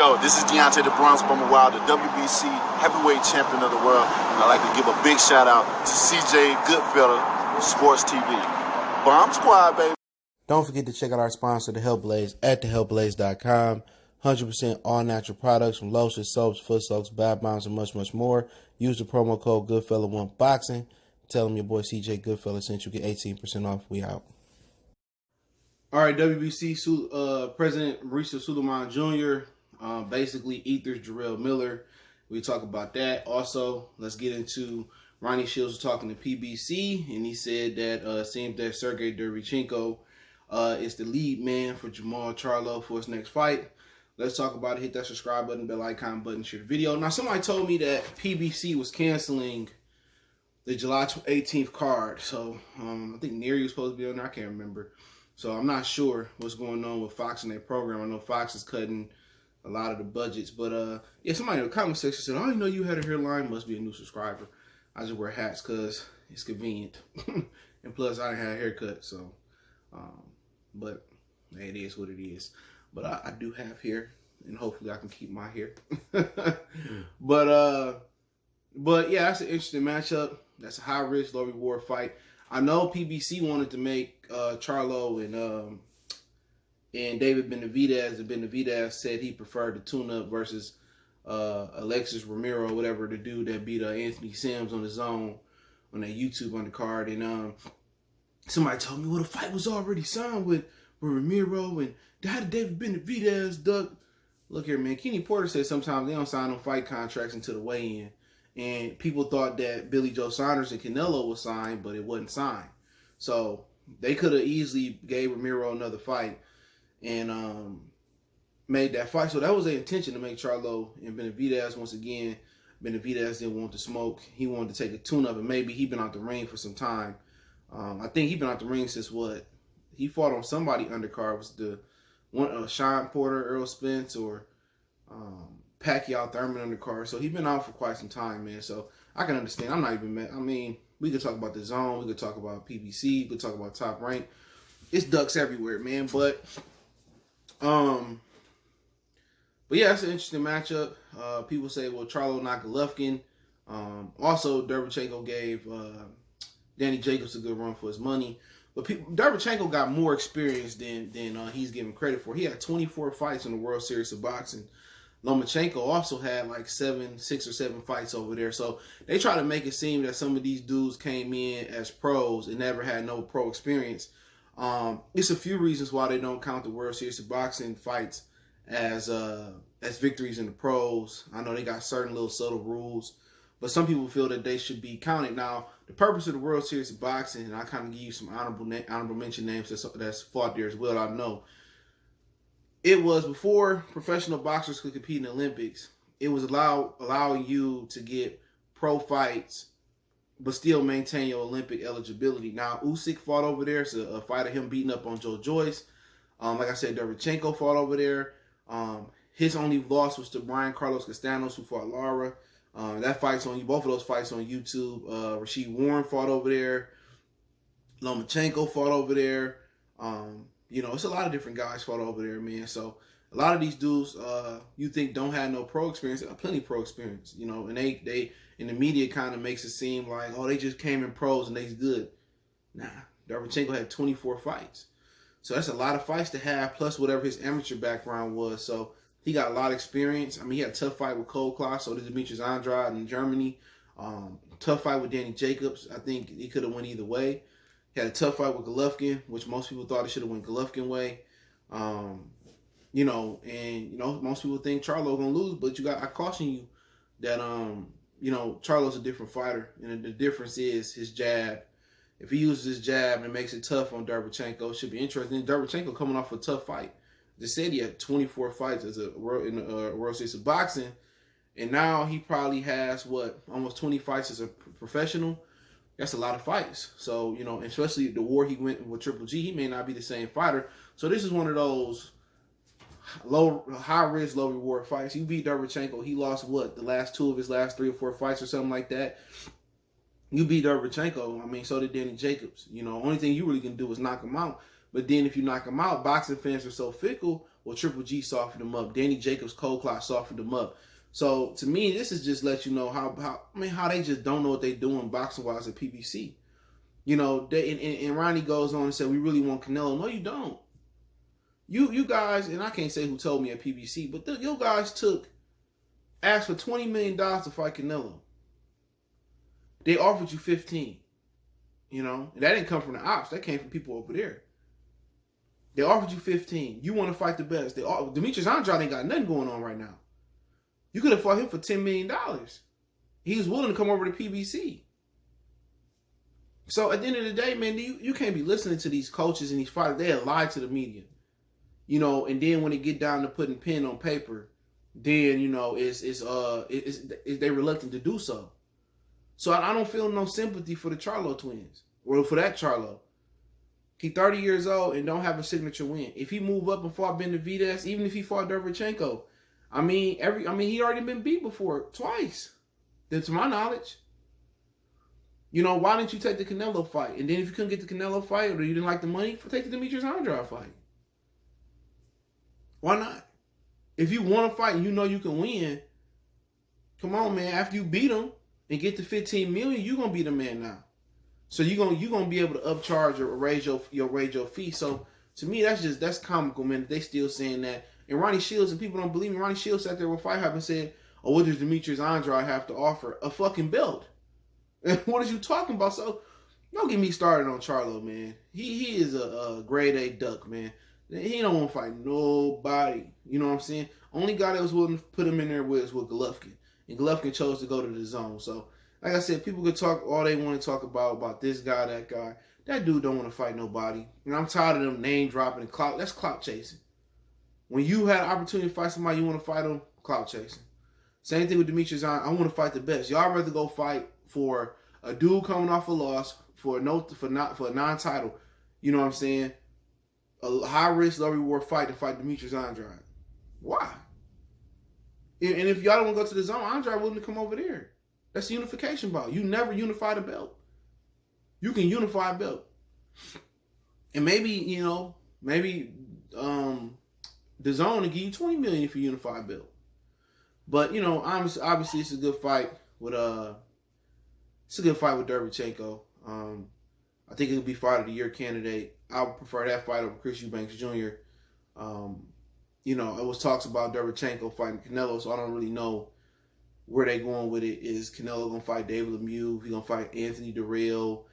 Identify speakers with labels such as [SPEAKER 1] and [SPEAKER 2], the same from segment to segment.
[SPEAKER 1] Yo, this is Deontay the Bronx Bummer Wild, the WBC heavyweight champion of the world. And I'd like to give a big shout out to CJ Goodfella of Sports TV. Bomb Squad, baby.
[SPEAKER 2] Don't forget to check out our sponsor, The Health Blaze, at thehealthblaze.com. 100% all natural products from lotions, soaps, foot soaks, bath bombs, and much, much more. Use the promo code Goodfella1Boxing. Tell them your boy CJ Goodfella sent you. Get 18% off. We out. All right, WBC President Mauricio Suliman Jr. Basically ethers Jarrell Miller. We talk about that. Also, let's get into Ronnie Shields talking to PBC, and he said that it seems that Serhiy Derevianchenko is the lead man for Jermall Charlo for his next fight. Let's talk about it. Hit that subscribe button, bell icon button, share the video. Now, somebody told me that PBC was canceling the July 18th card. So, I think Neri was supposed to be on there. I can't remember. So, I'm not sure what's going on with Fox and their program. I know Fox is cutting a lot of the budgets. But, yeah, somebody in the comment section said, oh, you know you had a hairline. Must be a new subscriber. I just wear hats because it's convenient. And plus, I didn't have a haircut. So, but hey, it is what it is. But I do have hair, and hopefully I can keep my hair. But yeah, that's an interesting matchup. That's a high risk, low reward fight. I know PBC wanted to make Charlo and David Benavidez, and Benavidez said he preferred the tune-up versus Alexis Romero, whatever, the dude that beat Anthony Sims on the zone on that YouTube undercard. And somebody told me, well, the fight was already signed with Romero, and how did David Benavidez duck? Look here, man. Kenny Porter said sometimes they don't sign no fight contracts until the weigh-in. And people thought that Billy Joe Saunders and Canelo was signed, but it wasn't signed. So they could have easily gave Romero another fight and made that fight. So that was their intention, to make Charlo and Benavidez. Once again, Benavidez didn't want to smoke. He wanted to take a tune-up, and maybe he'd been out the ring for some time. I think he'd been out the ring since what? He fought on somebody undercard. Was the one Sean Porter, Earl Spence, or Pacquiao Thurman undercard. So he's been out for quite some time, man. So I can understand. I'm not even mad. I mean, we could talk about the zone. We could talk about PBC. We could talk about Top Rank. It's ducks everywhere, man. But yeah, it's an interesting matchup. People say, well, Charlo knocked Golovkin. Also, Derevianchenko gave Danny Jacobs a good run for his money. But Derevianchenko got more experience than he's given credit for. He had 24 fights in the World Series of Boxing. Lomachenko also had like 6 or 7 fights over there. So they try to make it seem that some of these dudes came in as pros and never had no pro experience. It's a few reasons why they don't count the World Series of Boxing fights as victories in the pros. I know they got certain little subtle rules, but some people feel that they should be counted. Now, the purpose of the World Series of Boxing, and I kind of give you some honorable mention names that's fought there as well, I know. It was before professional boxers could compete in the Olympics. It was allowing you to get pro fights, but still maintain your Olympic eligibility. Now, Usyk fought over there. It's a fight of him beating up on Joe Joyce. Like I said, Derevianchenko fought over there. His only loss was to Brian Carlos Castanos, who fought Lara. That fight's on you. Both of those fights on YouTube. Rasheed Warren fought over there. Lomachenko fought over there. It's a lot of different guys fought over there, man. So a lot of these dudes, you think don't have no pro experience, they have plenty of pro experience, and they in the media kind of makes it seem like, oh, they just came in pros and they's good. Nah, Derevianchenko had 24 fights. So that's a lot of fights to have, plus whatever his amateur background was. So he got a lot of experience. I mean, he had a tough fight with Cole Klaus, so did Demetrius Andrade in Germany. Tough fight with Danny Jacobs. I think he could have went either way. He had a tough fight with Golovkin, which most people thought it should have went Golovkin way. Most people think Charlo gonna lose, but I caution you that Charlo's a different fighter, and the difference is his jab. If he uses his jab and makes it tough on Derevianchenko, it should be interesting. Derevianchenko coming off a tough fight. Just said he had 24 fights in the World Series of Boxing, and now he probably has almost 20 fights as a professional. That's a lot of fights. So, especially the war he went with Triple G, he may not be the same fighter. So this is one of those high risk, low reward fights. You beat Derevianchenko, he lost the last 2 of his last 3 or 4 fights or something like that. You beat Derevianchenko, so did Danny Jacobs. Only thing you really can do is knock him out. But then if you knock him out, boxing fans are so fickle. Well, Triple G softened him up. Danny Jacobs, Cold Clock softened him up. So to me, this is just let you know how they just don't know what they're doing boxing wise at PBC. You know, and Ronnie goes on and said, we really want Canelo. No, you don't. You guys, and I can't say who told me at PBC, but you guys asked for $20 million to fight Canelo. They offered you 15. You know, and that didn't come from the ops. That came from people over there. They offered you 15. You want to fight the best. Demetrius Andrade ain't got nothing going on right now. You could have fought him for $10 million. He was willing to come over to PBC. So at the end of the day, man, you can't be listening to these coaches and these fighters. They have lied to the media. You know, and then when they get down to putting pen on paper, then, you know, they're reluctant to do so. So I don't feel no sympathy for the Charlo twins or for that Charlo. He 30 years old and don't have a signature win. If he move up and fought Benavidez, even if he fought Derevianchenko, he already been beat before twice, to my knowledge. You know, why didn't you take the Canelo fight? And then if you couldn't get the Canelo fight or you didn't like the money, take the Demetrius Andrade fight. Why not? If you want to fight and you know you can win, come on, man. After you beat him and get to 15 million, you're gonna be the man now. So you're gonna be able to upcharge or raise your fee. So to me, that's comical, man. They still saying that. And Ronnie Shields, and people don't believe me, Ronnie Shields sat there with Fight Hub and said, "Oh, what does Demetrius Andrade have to offer? A fucking belt." And what are you talking about? So don't get me started on Charlo, man. He is a grade A duck, man. He don't want to fight nobody. You know what I'm saying? Only guy that was willing to put him in there was Golovkin. And Golovkin chose to go to the zone. So, like I said, people could talk all they want to talk about this guy, that guy. That dude don't want to fight nobody. And I'm tired of them name dropping and clout. That's clout chasing. When you had an opportunity to fight somebody, you want to fight them, clout chasing. Same thing with Demetrius. I want to fight the best. Y'all rather go fight for a dude coming off a loss for a non-title. You know what I'm saying? A high risk, low reward fight to fight Demetrius Andrade. Why? And if y'all don't want to go to the zone, Andrade willing to come over there. That's the unification bout. You never unify the belt. You can unify a belt. And maybe, the zone will give you $20 million if you unify a belt. But, obviously it's a good fight with Derevianchenko. I think it'll be fight of the year candidate. I would prefer that fight over Chris Eubanks Jr. It was talks about Derevianchenko fighting Canelo, so I don't really know where they going with it. Is Canelo going to fight David Lemieux? He going to fight Anthony Jarrell?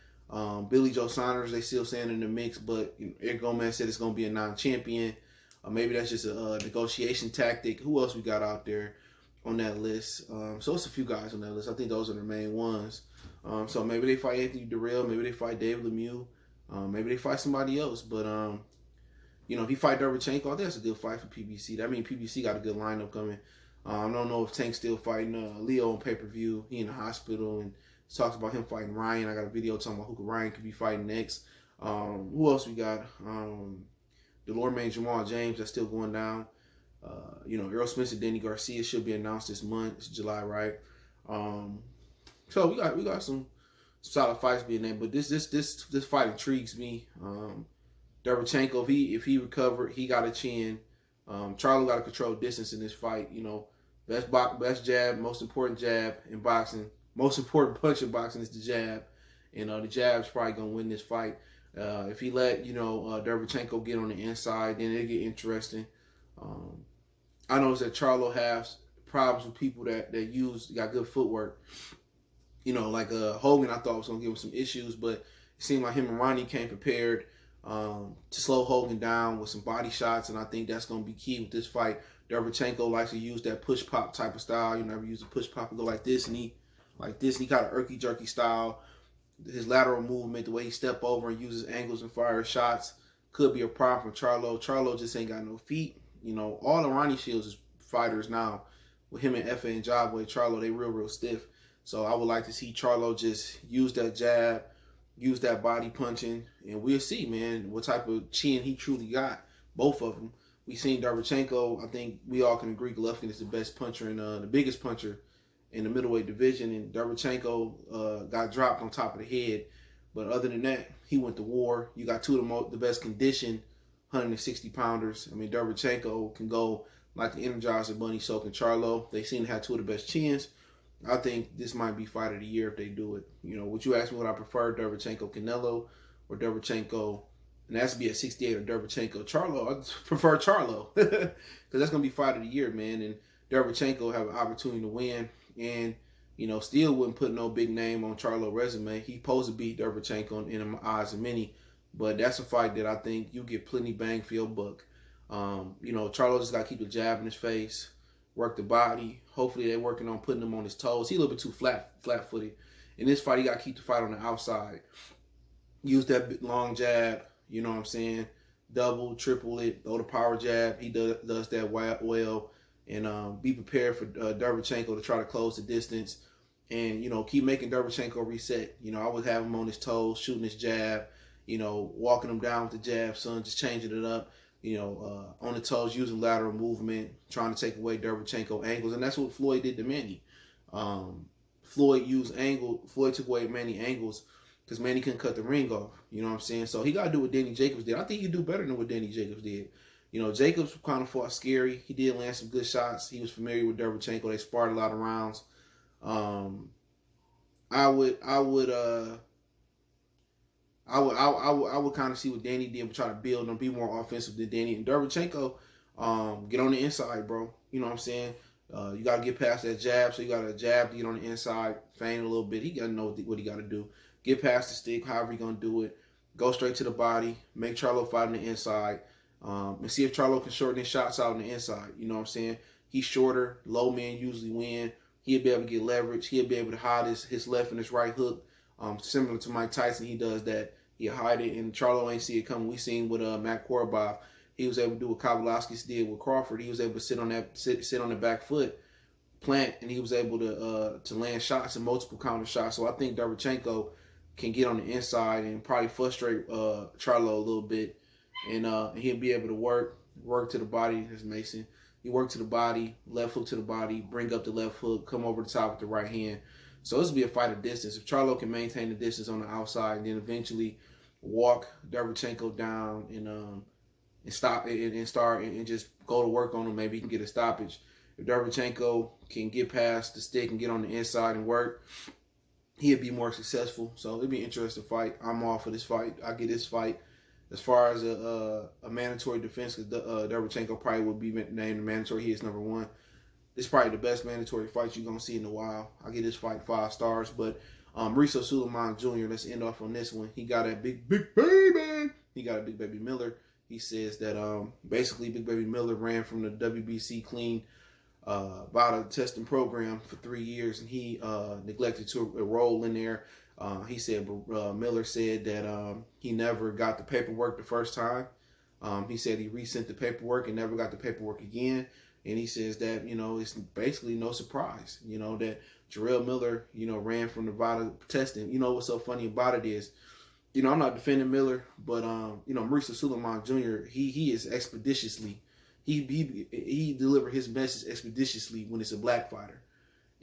[SPEAKER 2] Billy Joe Saunders, they still saying in the mix, but Eric Gomez said it's going to be a non-champion. Maybe that's just a negotiation tactic. Who else we got out there on that list? So it's a few guys on that list. I think those are the main ones. So maybe they fight Anthony Jarrell. Maybe they fight David Lemieux. Maybe they fight somebody else. But, if he fight Derevianchenko, I think that's a good fight for PBC. That means PBC got a good lineup coming. I don't know if Tank's still fighting Leo on pay-per-view. He in the hospital, and talks about him fighting Ryan. I got a video talking about who Ryan could be fighting next. Who else we got? The Lord Man Jermall James, that's still going down. Earl Smith and Danny Garcia should be announced this month. It's July, right? So we got some solid fights being there, but this fight intrigues me. Derevianchenko, if he recovered, he got a chin. Charlo got to control distance in this fight. Best jab, most important jab in boxing. Most important punch in boxing is the jab, and the jab's probably gonna win this fight. If he let Derevianchenko get on the inside, then it'll get interesting. I know that Charlo has problems with people that got good footwork. Hogan, I thought was gonna give him some issues, but it seemed like him and Ronnie came prepared to slow Hogan down with some body shots, and I think that's gonna be key with this fight. Derevianchenko likes to use that push pop type of style. You never use a push pop and go like this, and he got an irky jerky style. His lateral movement, the way he step over and uses angles and fires shots, could be a problem for Charlo. Charlo just ain't got no feet. All the Ronnie Shields fighters now, with him and Efe and Jabwe, Charlo, they real stiff. So I would like to see Charlo just use that jab, use that body punching, and we'll see, man, what type of chin he truly got. Both of them. We seen Derevianchenko. I think we all can agree Golovkin is the best puncher and the biggest puncher in the middleweight division, and Derevianchenko got dropped on top of the head. But other than that, he went to war. You got two of the best conditioned 160 pounders. I mean, Derevianchenko can go like the Energizer Bunny, so can Charlo. They seem to have two of the best chins. I think this might be fight of the year if they do it. You know, would you ask me what I prefer, Derevianchenko Canelo or Derevianchenko, and that's be at 68, or Derevianchenko Charlo? I prefer Charlo because that's gonna be fight of the year, man. And Derevianchenko have an opportunity to win, and you know, still wouldn't put no big name on Charlo resume. He supposed to beat Derevianchenko in the eyes of many, but that's a fight that I think you get plenty bang for your buck. You know, Charlo just got to keep the jab in his face, work the body. Hopefully they're working on putting him on his toes. He's a little bit too flat-footed. In this fight, he got to keep the fight on the outside. Use that long jab, you know what I'm saying? Double, triple it, throw the power jab. He does that well. And be prepared for Derevianchenko to try to close the distance. And, you know, keep making Derevianchenko reset. You know, I would have him on his toes, shooting his jab, you know, walking him down with the jab, son, just changing it up. You know, on the toes, using lateral movement, trying to take away Derevianchenko angles. And that's what Floyd did to Manny. Floyd took away Manny angles because Manny couldn't cut the ring off. You know what I'm saying? So he got to do what Danny Jacobs did. I think he could do better than what Danny Jacobs did. You know, Jacobs kind of fought scary. He did land some good shots. He was familiar with Derevianchenko. They sparred a lot of rounds. I would kind of see what Danny did, but try to build and be more offensive than Danny. And Derevianchenko, get on the inside, bro. You know what I'm saying? You got to get past that jab, so you got to jab to get on the inside, feint a little bit. He got to know what he got to do. Get past the stick, however he going to do it. Go straight to the body. Make Charlo fight on the inside. And see if Charlo can shorten his shots out on the inside. You know what I'm saying? He's shorter. Low men usually win. He'll be able to get leverage. He'll be able to hide his left and his right hook. Similar to Mike Tyson, he does that. He'll hide it, and Charlo ain't see it coming. We seen with Matt Korobov. He was able to do what Kowalski did with Crawford. He was able to sit on the back foot, plant, and he was able to land shots and multiple counter shots. So I think Derevianchenko can get on the inside and probably frustrate Charlo a little bit. And he'll be able to work to the body, as Mason. He worked to the body, left hook to the body, bring up the left hook, come over the top with the right hand. So this will be a fight of distance. If Charlo can maintain the distance on the outside and then eventually walk Derevianchenko down and stop and start and just go to work on him, maybe he can get a stoppage. If Derevianchenko can get past the stick and get on the inside and work, he'll be more successful. So it'll be an interesting fight. I'm all for this fight. I get this fight. As far as a mandatory defense, because Derevianchenko probably would be named the mandatory. He is number one. This is probably the best mandatory fight you're going to see in a while. I give this fight 5 stars. But Mauricio Suliman Jr., let's end off on this one. He got a big baby. He got a big baby Miller. He says that basically Big Baby Miller ran from the WBC clean vital testing program for 3 years, and he neglected to enroll in there. He said, Miller said that he never got the paperwork the first time. He said he resent the paperwork and never got the paperwork again. And he says that, you know, it's basically no surprise, you know, that Jarrell Miller, you know, ran from the vital testing. You know, what's so funny about it is, you know, I'm not defending Miller, but, you know, Mauricio Suliman Jr., he is expeditiously, he delivered his message expeditiously when it's a black fighter.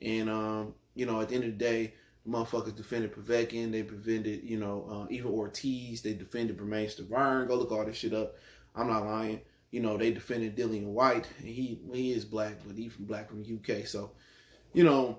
[SPEAKER 2] And, you know, at the end of the day, motherfuckers defended Povetkin. They defended, you know, even Ortiz. They defended Bermain Stavern. Go look all this shit up. I'm not lying. You know, they defended Dillian White. And he is black, but he's black from the UK. So, you know,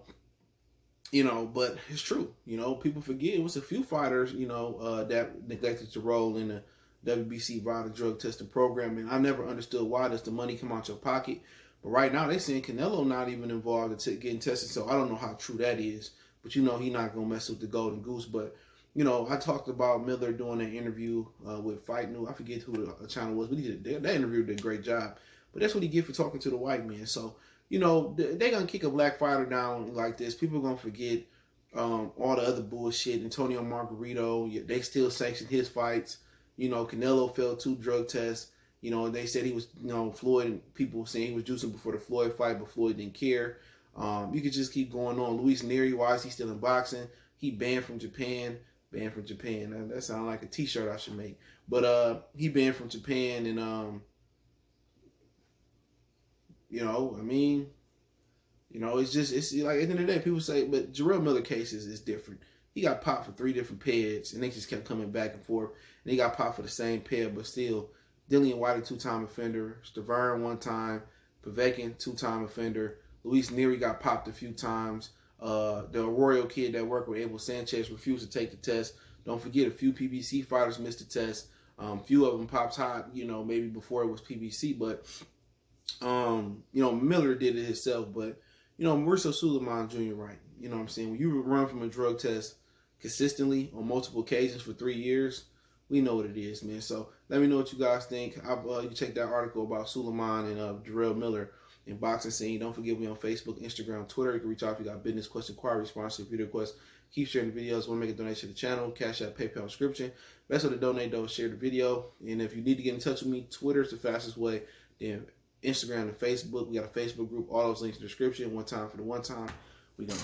[SPEAKER 2] but it's true. You know, people forget it was a few fighters, you know, that neglected to roll in the WBC vital drug testing program. And I never understood why does the money come out your pocket. But right now, they're saying Canelo not even involved in getting tested. So I don't know how true that is. But, you know, he's not going to mess with the golden goose. But, you know, I talked about Miller doing an interview with Fight News. I forget who the channel was, but that interview did a great job. But that's what he get for talking to the white man. So, you know, they're going to kick a black fighter down like this. People are going to forget all the other bullshit. Antonio Margarito, they still sanction his fights. You know, Canelo failed 2 drug tests. You know, they said he was, you know, Floyd, and people saying he was juicing before the Floyd fight, but Floyd didn't care. You could just keep going on. Luis Nery, why is he still in boxing? He banned from Japan. That sounds like a t-shirt I should make. But he banned from Japan, and you know, I mean, you know, it's like at the end of the day, people say, but Jarrell Miller cases is different. He got popped for 3 different pads, and they just kept coming back and forth. And he got popped for the same pad, but still, Dillian White, 2-time offender. Stavern, 1-time. Povetkin, 2-time offender. Luis Nery got popped a few times. The Arroyo kid that worked with Abel Sanchez refused to take the test. Don't forget, a few PBC fighters missed the test. Few of them popped hot, maybe before it was PBC, but Miller did it himself. But Mauricio Suliman Jr. right. You know what I'm saying? When you run from a drug test consistently on multiple occasions for 3 years, we know what it is, man. So let me know what you guys think. You can check that article about Suliman and Jarrell Miller in boxing scene. Don't forget, we on Facebook, Instagram, Twitter. You can reach out if you got business, question, inquiry, response, video requests. Keep sharing the videos. Want to make a donation to the channel? Cash App, PayPal, description. Best way to donate, though, is share the video. And if you need to get in touch with me, Twitter is the fastest way. Then Instagram and Facebook. We got a Facebook group. All those links in the description. One time for the one time. We gonna